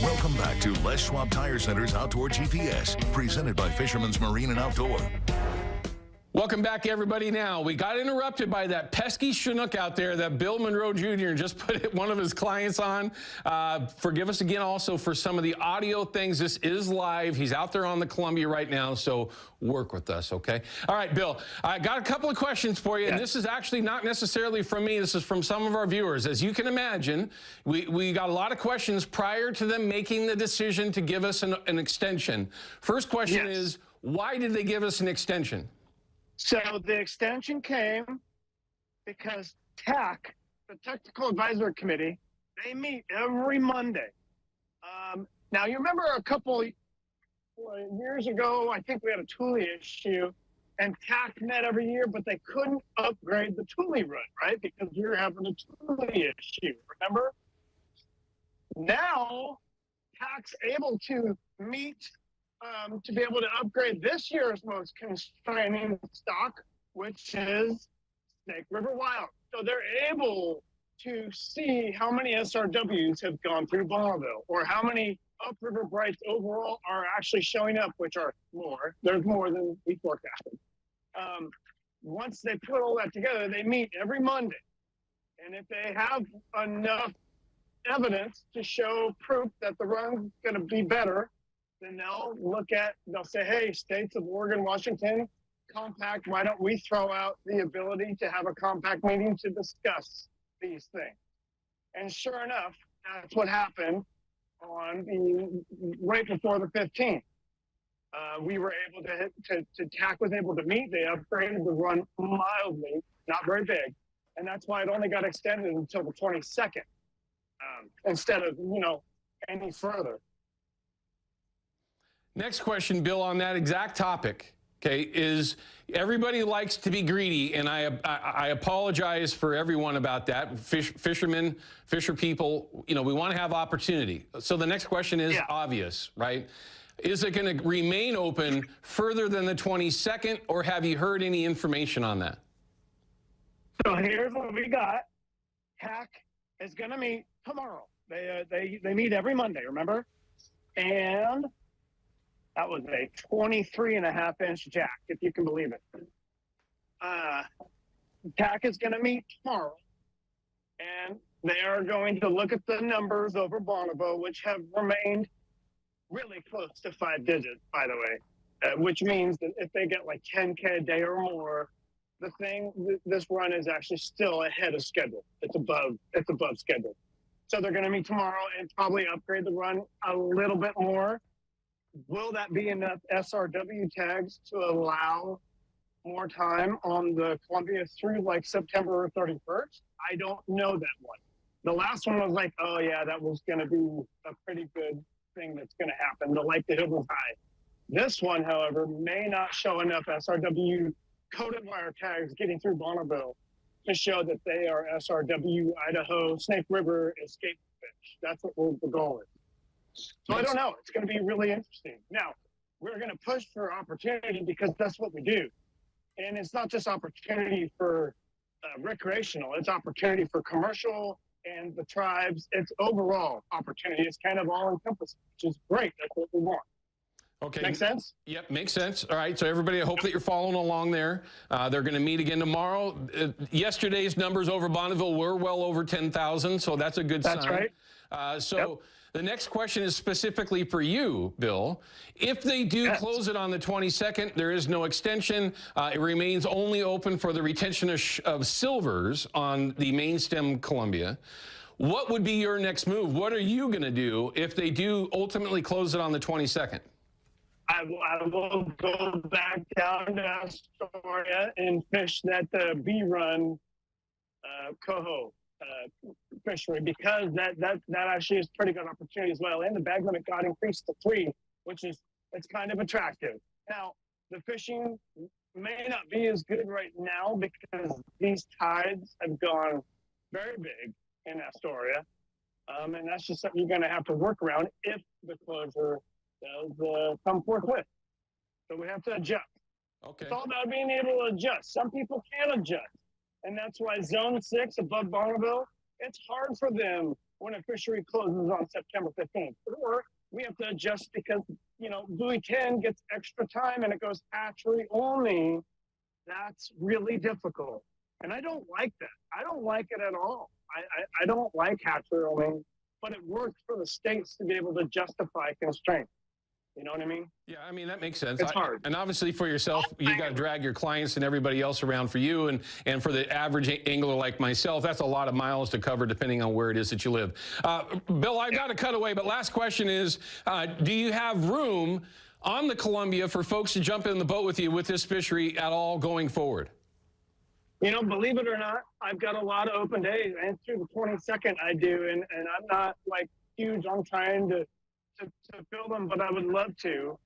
Welcome back to Les Schwab Tire Center's Outdoor GPS, presented by Fisherman's Marine and Outdoor. Welcome back, everybody. Now, we got interrupted by that pesky Chinook out there that Bill Monroe Jr. just put one of his clients on. Forgive us again also for some of the audio things. This is live. He's out there on the Columbia right now, so work with us, okay? All right, Bill, I got a couple of questions for you, and this is actually not necessarily from me. This is from some of our viewers. As you can imagine, we got a lot of questions prior to them making the decision to give us an extension. First question is, why did they give us an extension? So the extension came because TAC, the Technical Advisory Committee, they meet every Monday. Now, you remember a couple years ago, I think we had a Thule issue, and TAC met every year, but they couldn't upgrade the Thule run, right? Because we were having a Thule issue, remember? Now, TAC's able to meet to be able to upgrade this year's most constraining stock, which is Snake River Wild. So they're able to see how many SRWs have gone through Bonneville, or how many upriver brights overall are actually showing up, which are more. There's more than we forecasted. Once they put all that together, they meet every Monday. And if they have enough evidence to show proof that the run's going to be better, then they'll say, hey, states of Oregon, Washington, compact, why don't we throw out the ability to have a compact meeting to discuss these things? And sure enough, that's what happened right before the 15th. We were able TAC was able to meet. They upgraded the run mildly, not very big. And that's why it only got extended until the 22nd, instead of, any further. Next question, Bill, on that exact topic, okay, is everybody likes to be greedy, and I apologize for everyone about that. Fishermen, fisher people, we want to have opportunity. So the next question is obvious, right? Is it going to remain open further than the 22nd, or have you heard any information on that? So here's what we got. TAC is going to meet tomorrow. They meet every Monday, remember? And that was a 23.5-inch jack, if you can believe it. TAC is going to meet tomorrow, and they are going to look at the numbers over Bonneville, which have remained really close to 5 digits, by the way, which means that if they get like 10K a day or more, this run is actually still ahead of schedule. It's above schedule. So they're going to meet tomorrow and probably upgrade the run a little bit more. Will that be enough SRW tags to allow more time on the Columbia through like September 31st? I don't know that one. The last one was like, oh yeah, that was going to be a pretty good thing that's going to happen. The likelihood was high. This one, however, may not show enough SRW coated wire tags getting through Bonneville to show that they are SRW Idaho Snake River escape fish. That's what the goal is. So I don't know. It's going to be really interesting. Now, we're going to push for opportunity because that's what we do. And it's not just opportunity for recreational. It's opportunity for commercial and the tribes. It's overall opportunity. It's kind of all-encompassing, which is great. That's what we want. Okay. Make sense? Yep, makes sense. All right, so everybody, I hope that you're following along there. They're going to meet again tomorrow. Yesterday's numbers over Bonneville were well over 10,000, so that's a good sign. That's right. The next question is specifically for you, Bill. If they do close it on the 22nd, there is no extension. It remains only open for the retention of silvers on the main stem Columbia. What would be your next move? What are you going to do if they do ultimately close it on the 22nd? I will go back down to Astoria and fish that B-run coho fishery, because that actually is pretty good opportunity as well. And the bag limit got increased to 3, it's kind of attractive. Now, the fishing may not be as good right now because these tides have gone very big in Astoria. And that's just something you're going to have to work around if the closure does come forthwith. So we have to adjust. Okay. It's all about being able to adjust. Some people can't adjust. And that's why Zone 6 above Bonneville, it's hard for them when a fishery closes on September 15th. Or we have to adjust because, buoy 10 gets extra time and it goes hatchery only. That's really difficult. And I don't like that. I don't like it at all. I don't like hatchery only, but it works for the states to be able to justify constraint. You know what I mean? Yeah, I mean, that makes sense. It's hard. And obviously for yourself, you got to drag your clients and everybody else around for you. And for the average angler like myself, that's a lot of miles to cover depending on where it is that you live. Bill, I got to cut away, but last question is, do you have room on the Columbia for folks to jump in the boat with you with this fishery at all going forward? Believe it or not, I've got a lot of open days, and through the 22nd I do, and I'm not like huge on trying to fill them, but I would love to.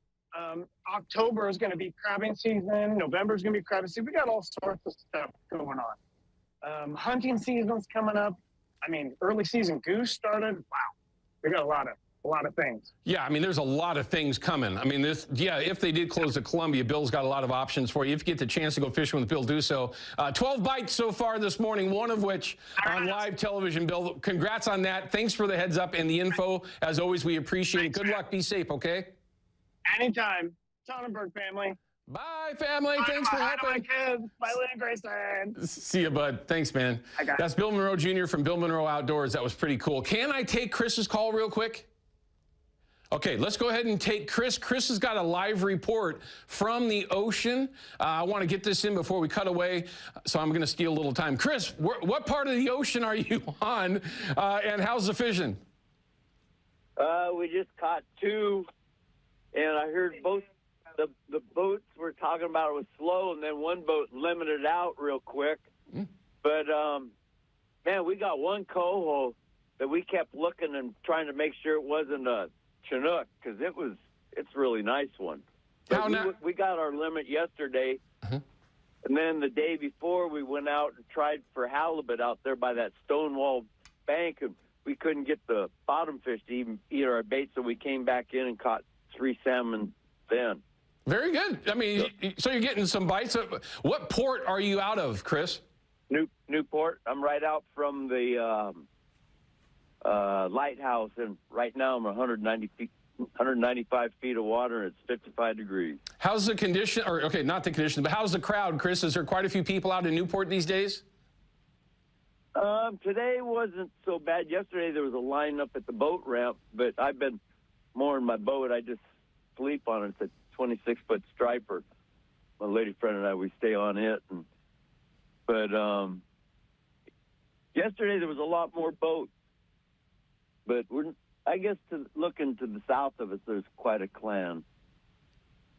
October is going to be crabbing season. November is going to be crabbing season. We got all sorts of stuff going on. Hunting season's coming up. I mean, early season goose started. Wow, we got a lot of things. Yeah, I mean, there's a lot of things coming. I mean, if they did close the Columbia, Bill's got a lot of options for you. If you get the chance to go fishing with Bill, do so. 12 bites so far this morning, one of which on live television, Bill. Congrats on that. Thanks for the heads up and the info. As always, we appreciate it. Good luck. Be safe, okay? Anytime. Sonnenberg family. Bye, family. Thanks for helping. Bye, kids. Bye, Lynn Grayson. See you, bud. Thanks, man. That's Bill Monroe Jr. from Bill Monroe Outdoors. That was pretty cool. Can I take Chris's call real quick? Okay, let's go ahead and take Chris. Chris has got a live report from the ocean. I want to get this in before we cut away, so I'm going to steal a little time. Chris, what part of the ocean are you on, and how's the fishing? We just caught two, and I heard both the boats were talking about it was slow, and then one boat limited out real quick. But, man, we got one coho that we kept looking and trying to make sure it wasn't a Chinook, because it's a really nice one. But we got our limit yesterday, and then the day before we went out and tried for halibut out there by that Stonewall bank, and we couldn't get the bottom fish to even eat our bait, so we came back in and caught 3 salmon then. Very good. I mean, so you're getting some bites. What port are you out of, Chris? Newport. I'm right out from the lighthouse, and right now I'm 195 feet of water, and it's 55 degrees. How's the condition, or okay, not the condition, but how's the crowd, Chris? Is there quite a few people out in Newport these days? Today wasn't so bad. Yesterday there was a line up at the boat ramp, but I've been more in my boat. I just sleep on it. It's a 26-foot striper. My lady friend and I, we stay on it. But yesterday there was a lot more boats. But I guess looking to the south of us, there's quite a clan.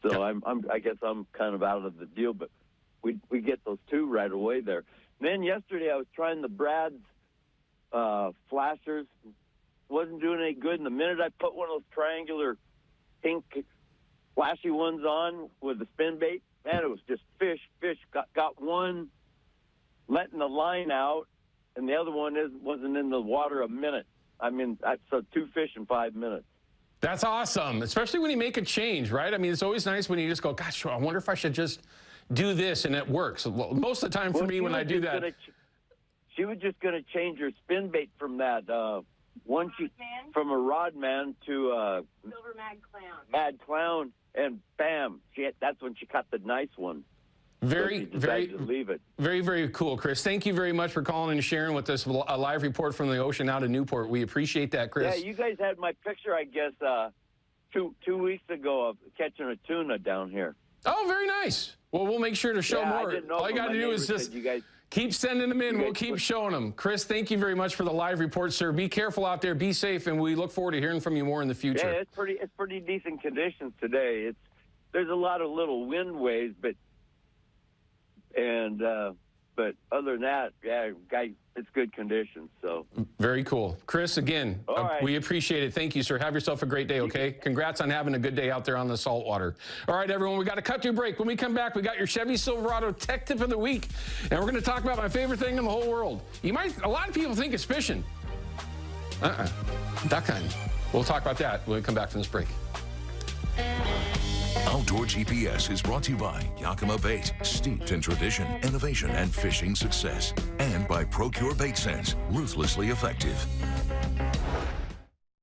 So I guess I'm kind of out of the deal, but we get those two right away there. And then yesterday I was trying the Brad's flashers. Wasn't doing any good. And the minute I put one of those triangular pink flashy ones on with the spin bait, man, it was just fish. Got one letting the line out, and the other one wasn't in the water a minute. I mean, so 2 fish in 5 minutes. That's awesome, especially when you make a change, right? I mean, it's always nice when you just go, gosh, I wonder if I should just do this, and it works. Well, most of the time for me when I do that. She was just going to change her spin bait from that from a rod man to a silver mad clown, and bam, that's when she caught the nice one. Very cool, Chris. Thank you very much for calling and sharing with us a live report from the ocean out of Newport. We appreciate that, Chris. Yeah, you guys had my picture, I guess, two weeks ago of catching a tuna down here. Oh, very nice. Well, we'll make sure to show more. All you got to do is just keep sending them in. We'll keep showing them. Chris, thank you very much for the live report, sir. Be careful out there. Be safe, and we look forward to hearing from you more in the future. Yeah, it's pretty decent conditions today. There's a lot of little wind waves, but other than that, yeah, it's good conditions. So very cool, Chris. Again, we appreciate it. Thank you, sir. Have yourself a great day. Okay, congrats on having a good day out there on the saltwater. All right, everyone, we got to cut to a break. When we come back, we got your Chevy Silverado Tech Tip of the Week, and we're going to talk about my favorite thing in the whole world. A lot of people think it's fishing. Duck hunting. We'll talk about that when we come back from this break. Outdoor GPS is brought to you by Yakima Bait, steeped in tradition, innovation, and fishing success. And by Procure Bait Sense, ruthlessly effective.